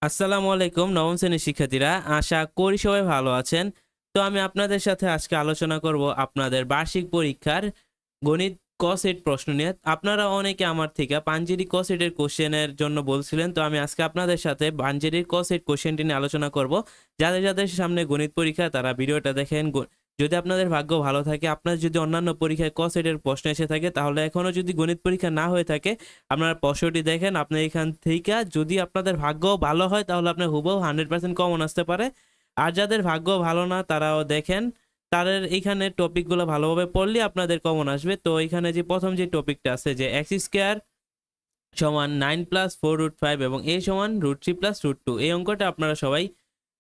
আসসালামু আলাইকুম নবম শ্রেণীর শিক্ষার্থীরা, আশা করি সবাই ভালো আছেন। তো আমি আপনাদের সাথে আজকে আলোচনা করব আপনাদের বার্ষিক পরীক্ষার গণিত ক সেট প্রশ্ন নিয়ে। আপনারা অনেকে আমার থেকে পাঞ্জেরি ক সেটের কোশ্চেনের জন্য বলছিলেন, তো আমি আজকে আপনাদের সাথে পাঞ্জেরির ক সেট কোশ্চেনটি নিয়ে আলোচনা করব। যাদের যাদের সামনে গণিত পরীক্ষা তারা ভিডিওটা দেখেন। যদি আপনাদের ভাগ্য ভালো থাকে, আপনার যদি অন্যান্য পরীক্ষায় ক সেটের প্রশ্ন এসে থাকে, তাহলে এখনও যদি গণিত পরীক্ষা না হয়ে থাকে আপনারা প্রশ্নটি দেখেন। আপনি এখান থেকে যদি আপনাদের ভাগ্য ভালো হয় তাহলে আপনার হুবহু 100% কমন আসতে পারে। আর যাদের ভাগ্য ভালো না তারাও দেখেন, তাদের এইখানে টপিকগুলো ভালোভাবে পড়লে আপনাদের কমন আসবে। তো এইখানে যে প্রথম যে টপিকটা আছে যে এক্স স্কোয়ার সমান 9+4√5 এবং এ সমান √3+√2, এই অঙ্কটা আপনারা সবাই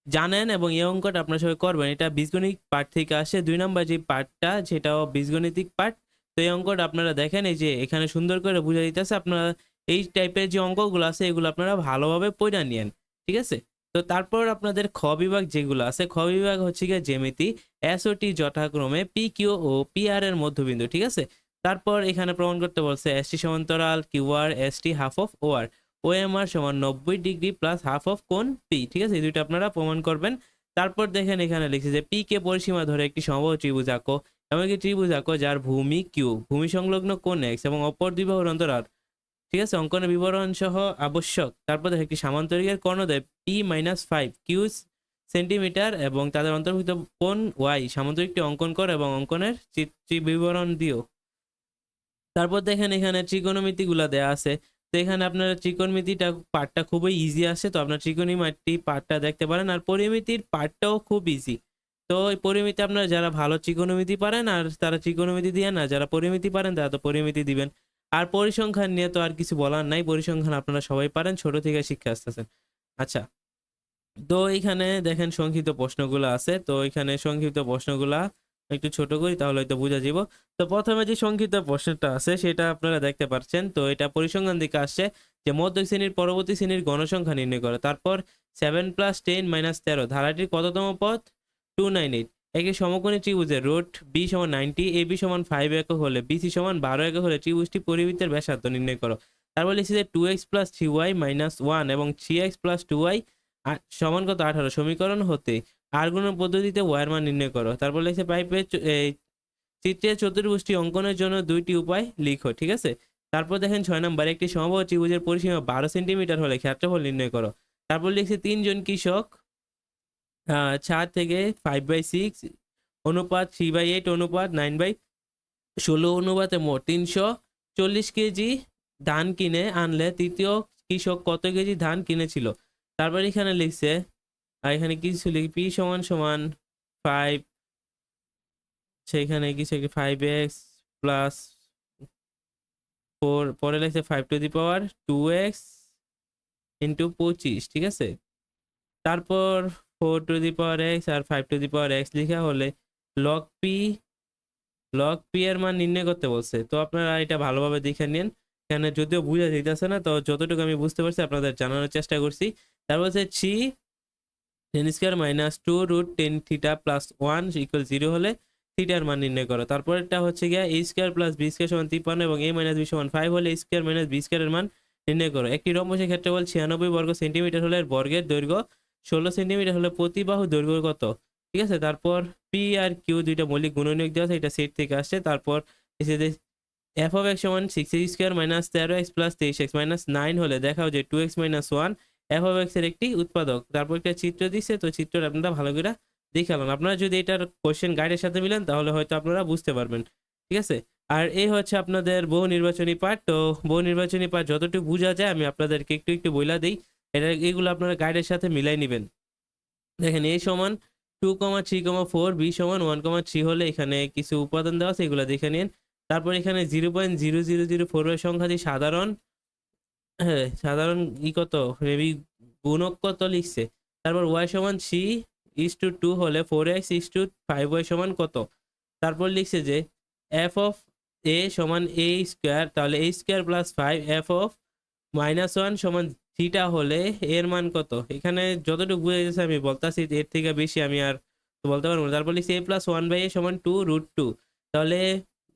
জানেন এবং এই অঙ্কটা আপনারা সবাই করবেন। এটা বীজগণিত পার্ট থেকে আসে। 2 নম্বর যে পার্টটা সেটাও বীজগণিতিক পার্ট। তো এই অঙ্কটা আপনারা দেখেন, এই যে এখানে সুন্দর করে বুঝা দিতেছে। আপনারা এই টাইপের যে অঙ্কগুলো আছে এগুলো আপনারা ভালোভাবে পড়ে নিয়েন, ঠিক আছে? তো তারপর আপনাদের খ বিভাগ যেগুলো আছে, খ বিভাগ হচ্ছে গিয়ে জ্যামিতি। এস ও টি যথাক্রমে P Q O P R এর মধ্যবিন্দু, ঠিক আছে? তারপর এখানে প্রমাণ করতে বলছে এস টি সমান্তরাল Q R S T half of O R, OMR সমান 90 ডিগ্রি প্লাস হাফ অফ কোণ পি, ঠিক আছে? এই দুইটা আপনারা প্রমাণ করবেন। তারপর দেখেন এখানে লিখছে যে পি কে পরিসীমা ধরে একটি সমবাহু ত্রিভুজ আঁকো, এমন একটি ত্রিভুজ আঁকো যার ভূমি কিউ, ভূমি সংলগ্ন কোণ এক্স এবং অপর দুই বাহুর অন্তর আর, ঠিক আছে? অঙ্কনের বিবরণ সহ আবশ্যক। তারপর দেখেন একটি সামান্তরিকের কর্ণদ্বয় P-5 কিউ সেন্টিমিটার এবং তাদের অন্তর্ভুক্ত কোণ ওয়াই, সামান্তরিকটি অঙ্কন কর এবং অঙ্কনের বিবরণ দিও। তারপর দেখেন এখানে ত্রিকোণমিতিগুলো দেয়া আছে। তো এখানে আপনারা ত্রিকোণমিতিটা পার্টটা খুবই ইজি আসে, তো আপনার ত্রিকোণমিতি পার্টটা দেখতে পারেন। আর পরিমিতির পার্টটাও খুব ইজি। তো এই পরিমিতি আপনারা যারা ভালো ত্রিকোণমিতি পারেন আর তারা ত্রিকোণমিতি দিয়ে, না যারা পরিমিতি পারেন তারা তো পরিমিতি দিবেন। আর পরিসংখ্যান নিয়ে তো আর কিছু বলার নাই, পরিসংখ্যান আপনারা সবাই পারেন, ছোট থেকে শিক্ষা আসতেছেন। আচ্ছা, তো এইখানে দেখেন সংক্ষিপ্ত প্রশ্নগুলো আছে। তো এখানে সংক্ষিপ্ত প্রশ্নগুলা একটু ছোট করি তাহলে হয়তো বুঝা যাব। তো প্রথমে যে সংক্ষিপ্ত প্রশ্নটা আছে সেটা আপনারা দেখতে পাচ্ছেন। তো এটা পরিসংখ্যান দিকে আসছে যে মধ্য শ্রেণীর পরবর্তী শ্রেণীর গণসংখ্যা নির্ণয় করো। তারপর 7 + 10 - 13 ধারাটির কততম পদ? 298। একটি সমকোণী ত্রিভুজের রুট বি সমান 90, এ বি সমান 5 একক হলে বিসি সমান 12 একক হলে ত্রিভুজটি পরিবৃত্তের ব্যাসার্ধ নির্ণয় করো। তারপর লিখছে যে 2x + 3y - 1 এবং 3x + 2y সমান কত? 18। সমীকরণ হতে আর গুণন পদ্ধতিতে ওয়ার মান নির্ণয় করো। তারপর লিখছে পাইপের চিত্রের চতুর্ভুজটি অঙ্কনের জন্য দুইটি উপায় লিখো, ঠিক আছে? তারপর দেখেন 6 নম্বর একটি সমবাহু ত্রিভুজের পরিসীমা 12 সেন্টিমিটার হলে ক্ষেত্রফল নির্ণয় করো। তারপর লিখছে তিনজন কৃষক 4 থেকে 5/6 অনুপাত 3/8 অনুপাত 9/16 অনুপাতে মোট 340 কেজি ধান কিনে আনলে তৃতীয় কৃষক কত কেজি ধান কিনেছিল? তারপর এখানে লিখছে এখানে কিছু লিখি পি সমান সমান 5, সেখানে কিছু 5x প্লাস 4, পরে লিখছে 5 to the power 2x into 25, ঠিক আছে? তারপর 4 টু দি পাওয়ার x আর 5 টু দি পাওয়ার x লেখা হলে লগ পি এর মান নির্ণয় করতে বলছে। তো আপনারা এটা ভালোভাবে দেখে নিন। এখানে যদিও বুঝা যাইতেছে না, তো যতটুকু আমি বুঝতে পারছি আপনাদের জানানোর চেষ্টা করছি। তারপর হচ্ছে 3 tan² - 2√10θ+1 = 0 হলে থিটার মান নির্ণয় করো। তারপর এটা হচ্ছে গিয়া a² + b² = 53 এবং a - b = 5 হলে a² - b² এর মান নির্ণয় করো। একটি রম্বসের ক্ষেত্রফল 96 বর্গ সেন্টিমিটার হলে এর বর্গের দৈর্ঘ্য 16 সেন্টিমিটার হলে প্রতি বাহু দৈর্ঘ্য কত? ঠিক আছে? তারপর পি আর কিউ দুইটা মৌলিক গুণনীয়ক দেওয়া আছে, এটা সেট থেকে আসছে। তারপর এসে যে f(x) = 6x² - 13x + 23x - 9 হলে দেখাও যে 2x - 1 f(x) এর একটি উৎপাদক। তারপর একটা চিত্র দিছে, তো চিত্রটা আপনারা ভালো করে দেখে নেন। আপনারা যদি এটার কোশ্চেন গাইডের সাথে মিলান তাহলে হয়তো আপনারা বুঝতে পারবেন, ঠিক আছে? আর এই হচ্ছে আপনাদের বহু নির্বাচনী পার্ট। তো বহু নির্বাচনী পার্ট যতটুকু বুঝা যায় আমি আপনাদেরকে একটু বইলা দেই। এগুলো আপনারা গাইডের সাথে মিলাই নিবেন। দেখেন a সমান 2, 3, 4, b সমান 1, 3 হলে এখানে কিছু উপাদান দেওয়া আছে, এগুলো দেখে নিন। তারপর এখানে 0.0004 এর সংখ্যাটি সাধারণ, হ্যাঁ, সাধারণ কত মেবি গুণক কত লিখছে। তারপর y সমান 3:2 হলে 4x:5y সমান কত? তারপর লিখছে যে f অফ a সমান a স্কোয়ার, তাহলে a square plus 5 f of -1 সমান থিটা হলে এর মান কত? এখানে যতটুকু বুঝে গেছে আমি বলতাছি, এর থেকে বেশি আমি আর বলতে পারবো না। তারপর লিখছে a + 1/a সমান 2√2, তাহলে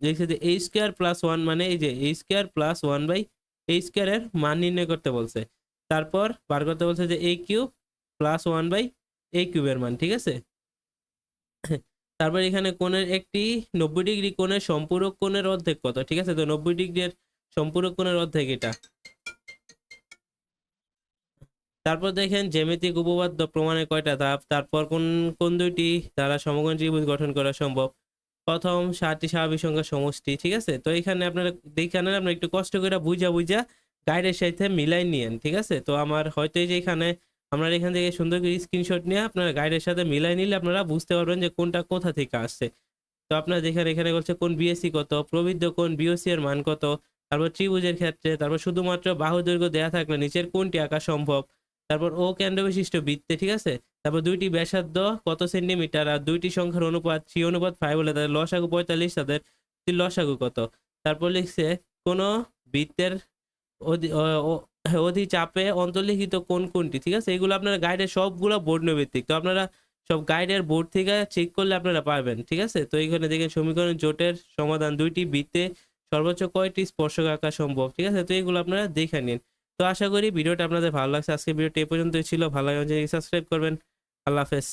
লিখছে যে a স্কোয়ার প্লাস 1 মানে এই যে a square plus 1/a square এর মান নির্ণয় করতে বলছে। তারপর বার করতে বলছে যে a কিউব প্লাস 1/a কিউবের মান, ঠিক আছে। তারপর এখানে কোণের একটি 90 ডিগ্রি কোণের সম্পূরক কোণের অর্ধেক কত, ঠিক আছে। তো 90 ডিগ্রির সম্পূরক কোণের অর্ধেক এটা। তারপর দেখেন জ্যামিতিক উপপাদ্য প্রমাণের কয়টা ধাপ, তারপর কোন কোন দুইটি দ্বারা সমকোণ ত্রিভুজ গঠন করা সম্ভব, প্রথম 7টি স্বাভাবিক সংখ্যার সমষ্টি, ঠিক আছে। তো এখানে আপনারা দেখেন, আপনারা একটু কষ্ট করে বুঝা বুঝা গাইডের সাথে মিলাই নিয়েন, ঠিক আছে। তো আমার হয়তো এই যে এখানে আপনারা এখান থেকে সুন্দর করে স্ক্রিনশট নিয়ে আপনারা গাইডের সাথে মিলাই নিলে আপনারা বুঝতে পারবেন যে কোনটা কোথা থেকে আসছে। তো আপনারা দেখেন এখানে বলছে কোন বিএসি কত, প্রবৃদ্ধ কোণ বিওসি এর মান কত, তারপর ত্রিভুজের ক্ষেত্রে, তারপর শুধুমাত্র বাহু দৈর্ঘ্য দেয়া থাকলে নিচের কোনটি আঁকা সম্ভব, তারপর ও কেন্দ্র বিশিষ্ট বৃত্তে, ঠিক আছে। তারপর দুইটি ব্যাসার্ধ কত সেন্টিমিটার আর দুইটি সংখ্যার অনুপাত 3:5 বলে তাদের লসাগু 45, তাদের লসাগু কত। তারপর লিখছে কোন বৃত্তের অধি চাপে অন্তর্লিখিত কোন কোনটি, ঠিক আছে। এগুলো আপনারা গাইডের সবগুলো বর্ণভিত্তিক, তো আপনারা সব গাইডের বোর্ড থেকে চেক করলে আপনারা পাবেন, ঠিক আছে। তো এইখানে দেখেন সমীকরণ জোটের সমাধান, দুইটি বৃত্তে সর্বোচ্চ কয়টি স্পর্শক আঁকা সম্ভব, ঠিক আছে। তো এগুলো আপনারা দেখে নিন। তো আশা করি ভিডিওটা আপনাদের ভালো লাগছে। আজকে ভিডিওটা এই পর্যন্তই ছিল। ভালো লাগলে সাবস্ক্রাইব করবেন। আল্লাহ হাফেজ।